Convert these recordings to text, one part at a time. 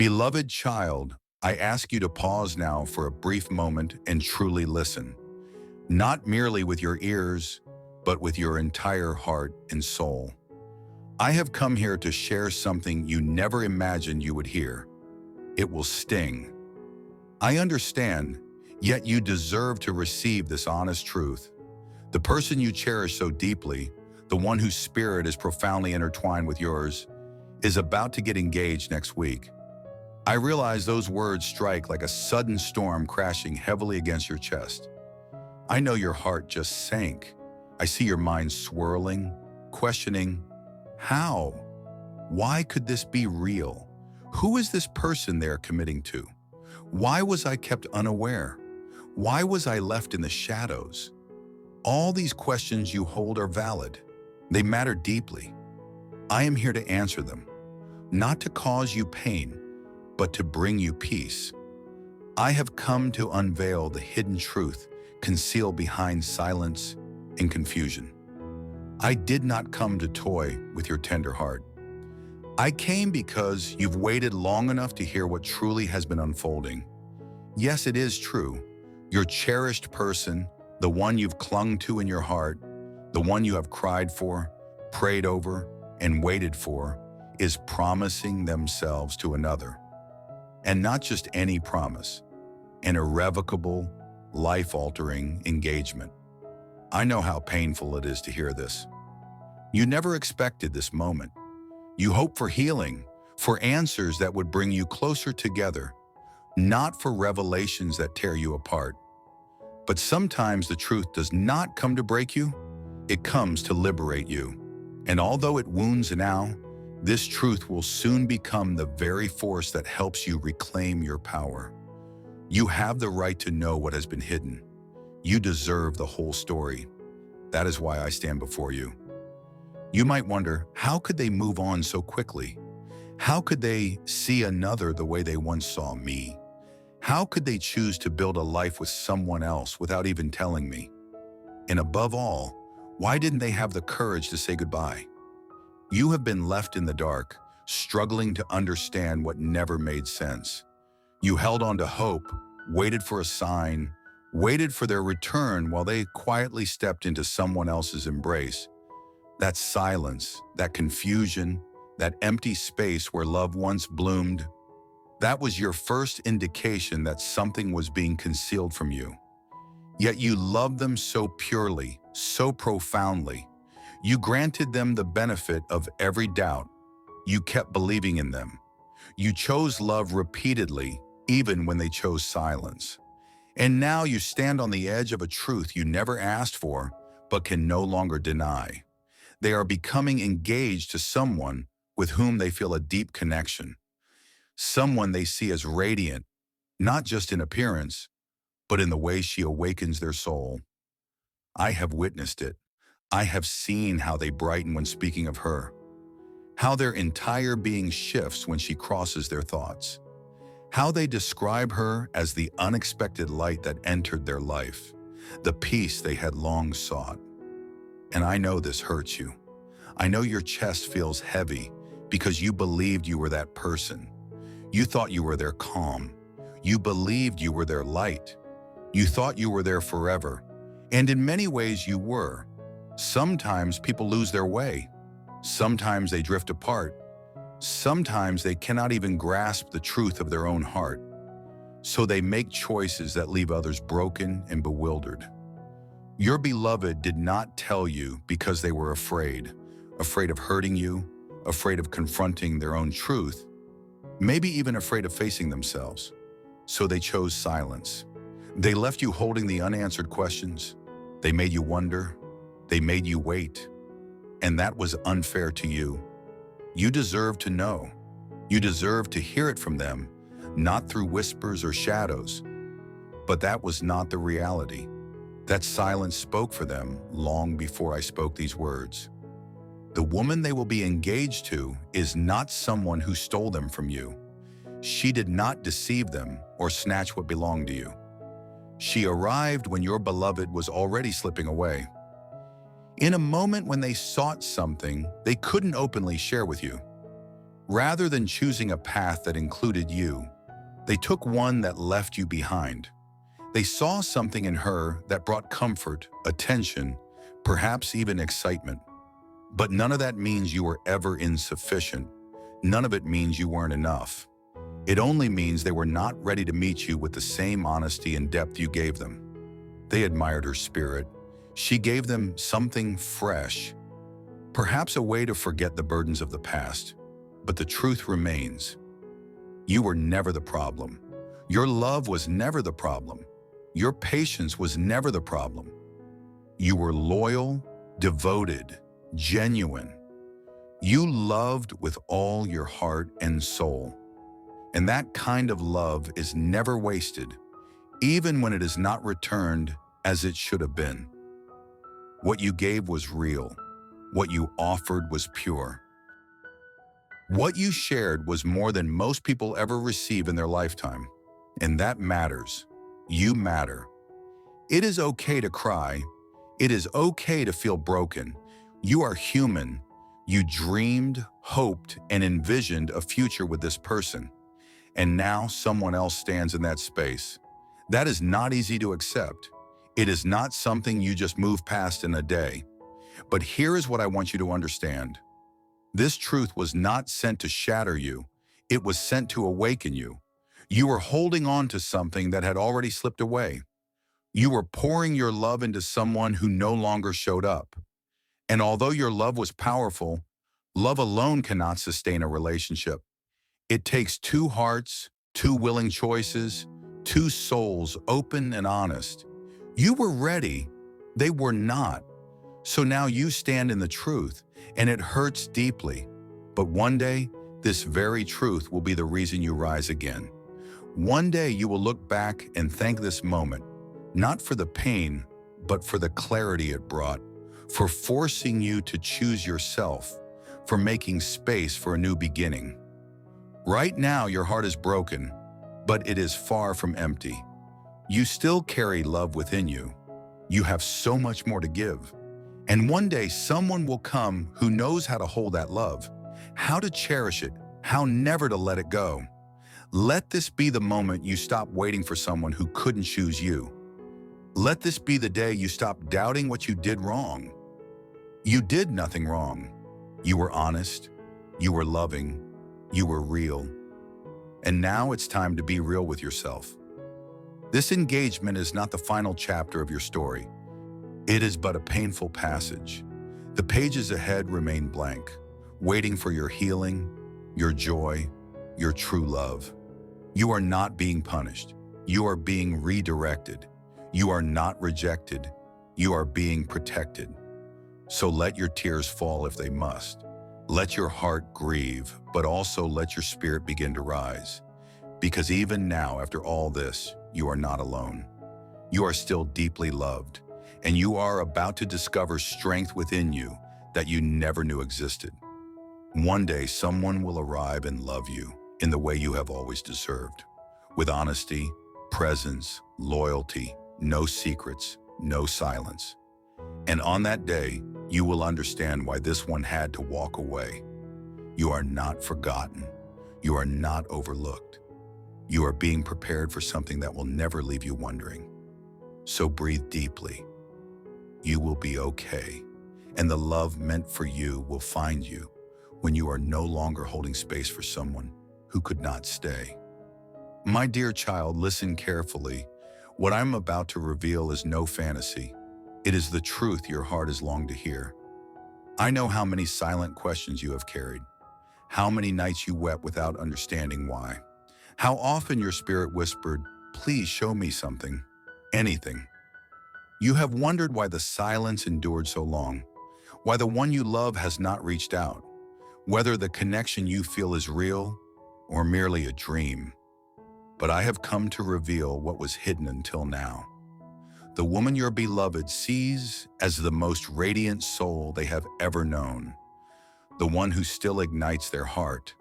Beloved child, I ask you to pause now for a brief moment and truly listen, not merely with your ears, but with your entire heart and soul. I have come here to share something you never imagined you would hear. It will sting. I understand, yet you deserve to receive this honest truth. The person you cherish so deeply, the one whose spirit is profoundly intertwined with yours, is about to get engaged next week. I realize those words strike like a sudden storm crashing heavily against your chest. I know your heart just sank. I see your mind swirling, questioning, how? Why could this be real? Who is this person they're committing to? Why was I kept unaware? Why was I left in the shadows? All these questions you hold are valid. They matter deeply. I am here to answer them, not to cause you pain, but to bring you peace. I have come to unveil the hidden truth concealed behind silence and confusion. I did not come to toy with your tender heart. I came because you've waited long enough to hear what truly has been unfolding. Yes, it is true. Your cherished person, the one you've clung to in your heart, the one you have cried for, prayed over, and waited for, is promising themselves to another. And not just any promise, an irrevocable, life-altering engagement. I know how painful it is to hear this. You never expected this moment. You hoped for healing, for answers that would bring you closer together, not for revelations that tear you apart. But sometimes the truth does not come to break you, it comes to liberate you. And although it wounds now, this truth will soon become the very force that helps you reclaim your power. You have the right to know what has been hidden. You deserve the whole story. That is why I stand before you. You might wonder, how could they move on so quickly? How could they see another the way they once saw me? How could they choose to build a life with someone else without even telling me? And above all, why didn't they have the courage to say goodbye? You have been left in the dark, struggling to understand what never made sense. You held on to hope, waited for a sign, waited for their return while they quietly stepped into someone else's embrace. That silence, that confusion, that empty space where love once bloomed, that was your first indication that something was being concealed from you. Yet you loved them so purely, so profoundly. You granted them the benefit of every doubt. You kept believing in them. You chose love repeatedly, even when they chose silence. And now you stand on the edge of a truth you never asked for, but can no longer deny. They are becoming engaged to someone with whom they feel a deep connection. Someone they see as radiant, not just in appearance, but in the way she awakens their soul. I have witnessed it. I have seen how they brighten when speaking of her, how their entire being shifts when she crosses their thoughts, how they describe her as the unexpected light that entered their life, the peace they had long sought. And I know this hurts you. I know your chest feels heavy because you believed you were that person. You thought you were their calm. You believed you were their light. You thought you were there forever. And in many ways you were. Sometimes people lose their way. Sometimes they drift apart. Sometimes they cannot even grasp the truth of their own heart. So they make choices that leave others broken and bewildered. Your beloved did not tell you because they were afraid of hurting you, afraid of confronting their own truth, maybe even afraid of facing themselves. So they chose silence. They left you holding the unanswered questions. They made you wonder. They made you wait. And that was unfair to you. You deserve to know. You deserve to hear it from them, not through whispers or shadows. But that was not the reality. That silence spoke for them long before I spoke these words. The woman they will be engaged to is not someone who stole them from you. She did not deceive them or snatch what belonged to you. She arrived when your beloved was already slipping away. In a moment when they sought something they couldn't openly share with you. Rather than choosing a path that included you, they took one that left you behind. They saw something in her that brought comfort, attention, perhaps even excitement. But none of that means you were ever insufficient. None of it means you weren't enough. It only means they were not ready to meet you with the same honesty and depth you gave them. They admired her spirit. She gave them something fresh, perhaps a way to forget the burdens of the past. But the truth remains. You were never the problem. Your love was never the problem. Your patience was never the problem. You were loyal, devoted, genuine. You loved with all your heart and soul. And that kind of love is never wasted, even when it is not returned as it should have been. What you gave was real. What you offered was pure. What you shared was more than most people ever receive in their lifetime. And that matters. You matter. It is okay to cry. It is okay to feel broken. You are human. You dreamed, hoped, and envisioned a future with this person. And now someone else stands in that space. That is not easy to accept. It is not something you just move past in a day. But here is what I want you to understand. This truth was not sent to shatter you. It was sent to awaken you. You were holding on to something that had already slipped away. You were pouring your love into someone who no longer showed up. And although your love was powerful, love alone cannot sustain a relationship. It takes two hearts, two willing choices, two souls open and honest. You were ready. They were not. So now you stand in the truth, and it hurts deeply. But one day, this very truth will be the reason you rise again. One day you will look back and thank this moment, not for the pain, but for the clarity it brought, for forcing you to choose yourself, for making space for a new beginning. Right now, your heart is broken, but it is far from empty. You still carry love within you. You have so much more to give. And one day, someone will come who knows how to hold that love, how to cherish it, how never to let it go. Let this be the moment you stop waiting for someone who couldn't choose you. Let this be the day you stop doubting what you did wrong. You did nothing wrong. You were honest. You were loving. You were real. And now it's time to be real with yourself. This engagement is not the final chapter of your story. It is but a painful passage. The pages ahead remain blank, waiting for your healing, your joy, your true love. You are not being punished. You are being redirected. You are not rejected. You are being protected. So let your tears fall if they must. Let your heart grieve, but also let your spirit begin to rise. Because even now, after all this, you are not alone. You are still deeply loved, and you are about to discover strength within you that you never knew existed. One day, someone will arrive and love you in the way you have always deserved, with honesty, presence, loyalty, no secrets, no silence. And on that day, you will understand why this one had to walk away. You are not forgotten. You are not overlooked. You are being prepared for something that will never leave you wondering. So breathe deeply. You will be okay, and the love meant for you will find you when you are no longer holding space for someone who could not stay. My dear child, listen carefully. What I'm about to reveal is no fantasy. It is the truth your heart has longed to hear. I know how many silent questions you have carried, how many nights you wept without understanding why, how often your spirit whispered, "Please show me something, anything." You have wondered why the silence endured so long, why the one you love has not reached out, whether the connection you feel is real or merely a dream. But I have come to reveal what was hidden until now. The woman your beloved sees as the most radiant soul they have ever known, the one who still ignites their heart,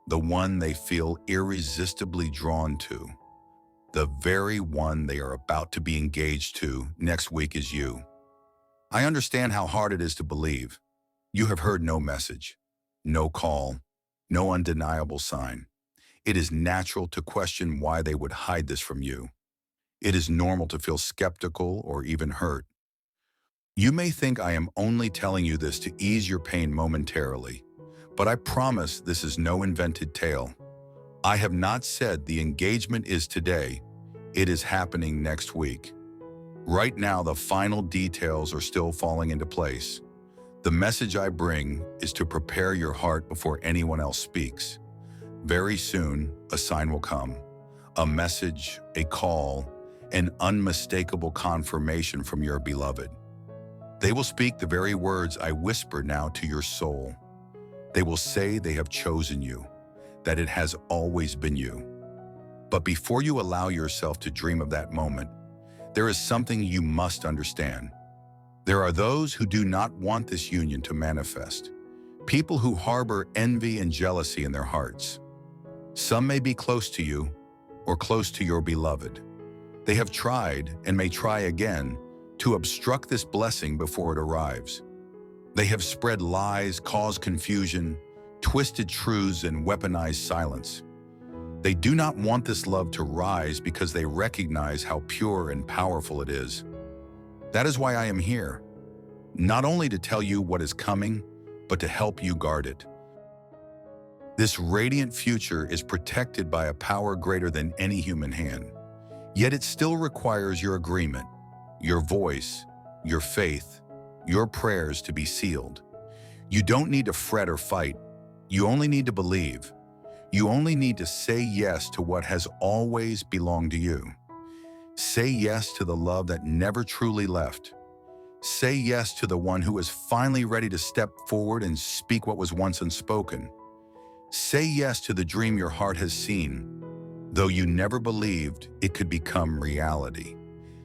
the one they feel irresistibly drawn to, the very one they are about to be engaged to next week is you. I understand how hard it is to believe. You have heard no message, no call, no undeniable sign. It is natural to question why they would hide this from you. It is normal to feel skeptical or even hurt. You may think I am only telling you this to ease your pain momentarily, but I promise this is no invented tale. I have not said the engagement is today. It is happening next week. Right now, the final details are still falling into place. The message I bring is to prepare your heart before anyone else speaks. Very soon, a sign will come. A message, a call, an unmistakable confirmation from your beloved. They will speak the very words I whisper now to your soul. They will say they have chosen you, that it has always been you. But before you allow yourself to dream of that moment, there is something you must understand. There are those who do not want this union to manifest, people who harbor envy and jealousy in their hearts. Some may be close to you or close to your beloved. They have tried and may try again to obstruct this blessing before it arrives. They have spread lies, caused confusion, twisted truths, and weaponized silence. They do not want this love to rise because they recognize how pure and powerful it is. That is why I am here, not only to tell you what is coming, but to help you guard it. This radiant future is protected by a power greater than any human hand, yet it still requires your agreement, your voice, your faith, your prayers to be sealed. You don't need to fret or fight. You only need to believe. You only need to say yes to what has always belonged to you. Say yes to the love that never truly left. Say yes to the one who is finally ready to step forward and speak what was once unspoken. Say yes to the dream your heart has seen, though you never believed it could become reality.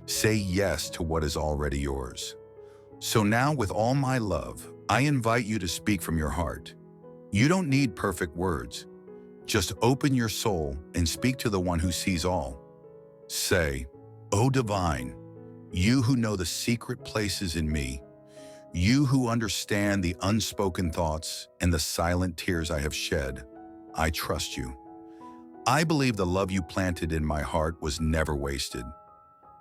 Say yes to what is already yours. So now, with all my love, I invite you to speak from your heart. You don't need perfect words. Just open your soul and speak to the one who sees all. Say, "O divine, you who know the secret places in me, you who understand the unspoken thoughts and the silent tears I have shed, I trust you. I believe the love you planted in my heart was never wasted.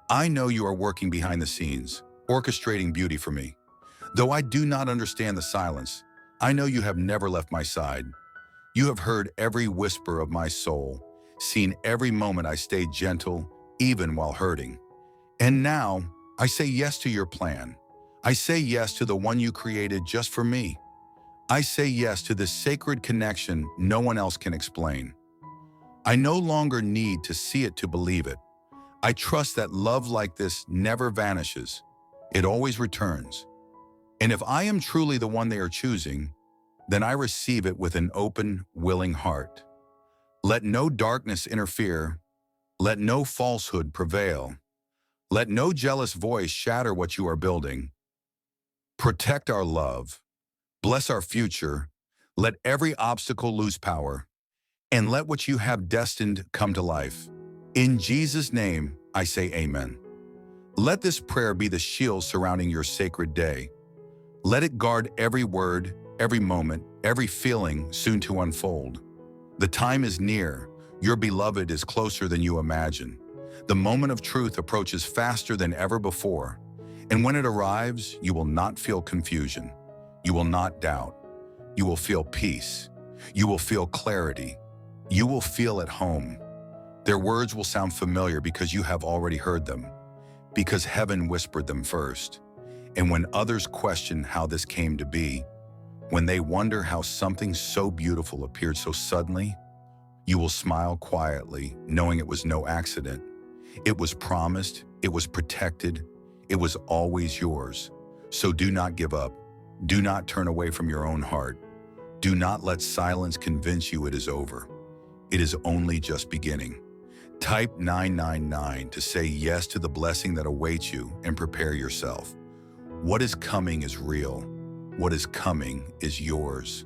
I know you are working behind the scenes, orchestrating beauty for me. Though I do not understand the silence, I know you have never left my side. You have heard every whisper of my soul, seen every moment I stayed gentle, even while hurting. And now, I say yes to your plan. I say yes to the one you created just for me. I say yes to this sacred connection no one else can explain. I no longer need to see it to believe it. I trust that love like this never vanishes. It always returns. And if I am truly the one they are choosing, then I receive it with an open, willing heart. Let no darkness interfere. Let no falsehood prevail. Let no jealous voice shatter what you are building. Protect our love. Bless our future. Let every obstacle lose power. And let what you have destined come to life. In Jesus' name, I say amen. Let this prayer be the shield surrounding your sacred day. Let it guard every word, every moment, every feeling soon to unfold. The time is near. Your beloved is closer than you imagine. The moment of truth approaches faster than ever before. And when it arrives, you will not feel confusion. You will not doubt. You will feel peace. You will feel clarity. You will feel at home. Their words will sound familiar because you have already heard them, because heaven whispered them first. And when others question how this came to be, when they wonder how something so beautiful appeared so suddenly, you will smile quietly, knowing it was no accident. It was promised, it was protected, it was always yours. So do not give up. Do not turn away from your own heart. Do not let silence convince you it is over. It is only just beginning. Type 999 to say yes to the blessing that awaits you and prepare yourself. What is coming is real. What is coming is yours.